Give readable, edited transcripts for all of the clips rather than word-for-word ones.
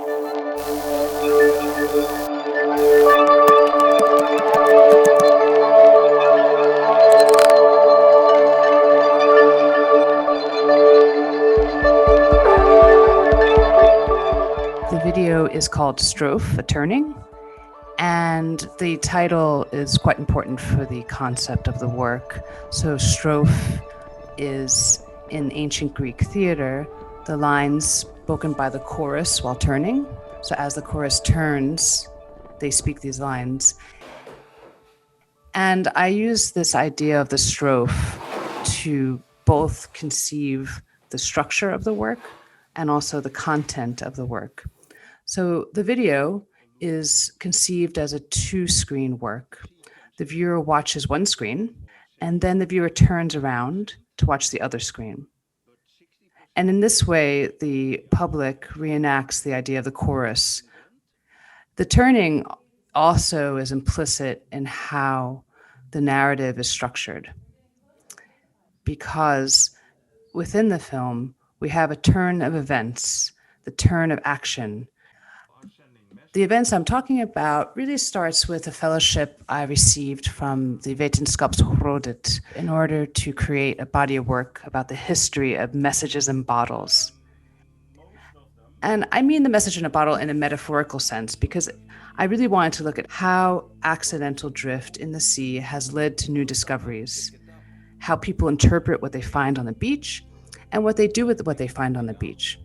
The video is called Strophe, a turning, and the title is quite important for the concept of the work. So strophe is, in ancient Greek theater, the lines spoken by the chorus while turning. So as the chorus turns, they speak these lines. And I use this idea of the strophe to both conceive the structure of the work and also the content of the work. So the video is conceived as a two-screen work. The viewer watches one screen, and then the viewer turns around to watch the other screen. And in this way, the public reenacts the idea of the chorus. The turning also is implicit in how the narrative is structured, because within the film, we have a turn of events, the turn of action. The events I'm talking about really starts with a fellowship I received from the Vetenskapsrådet in order to create a body of work about the history of messages in bottles. And I mean the message in a bottle in a metaphorical sense, because I really wanted to look at how accidental drift in the sea has led to new discoveries, how people interpret what they find on the beach, and what they do with what they find on the beach.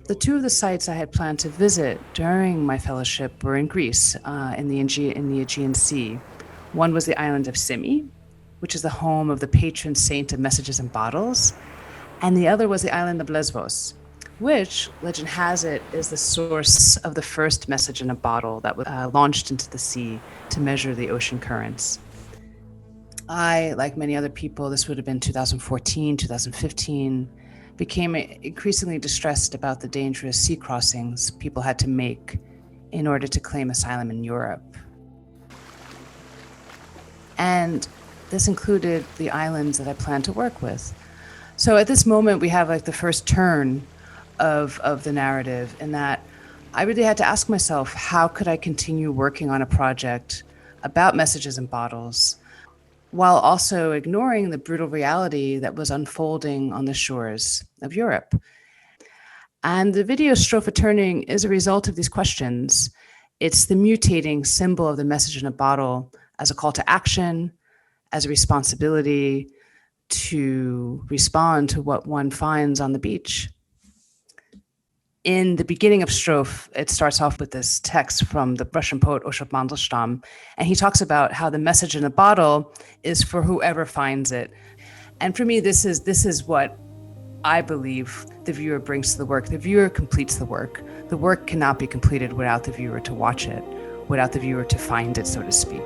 The two of the sites I had planned to visit during my fellowship were in Greece, in the Aegean Sea. One was the island of Symi, which is the home of the patron saint of messages in bottles, and the other was the island of Lesbos, which, legend has it, is the source of the first message in a bottle that was launched into the sea to measure the ocean currents. I, like many other people, this would have been 2014, 2015, became increasingly distressed about the dangerous sea crossings people had to make in order to claim asylum in Europe. And this included the islands that I planned to work with. So at this moment, we have like the first turn of the narrative, in that I really had to ask myself, how could I continue working on a project about messages in bottles while also ignoring the brutal reality that was unfolding on the shores of Europe? And the video Strophe Turning is a result of these questions. It's the mutating symbol of the message in a bottle as a call to action, as a responsibility to respond to what one finds on the beach. In the beginning of Strophe, it starts off with this text from the Russian poet Oshop Mandelstam, and he talks about how the message in a bottle is for whoever finds it. And for me, this is what I believe the viewer brings to the work. The viewer completes the work. The work cannot be completed without the viewer to watch it, without the viewer to find it, so to speak.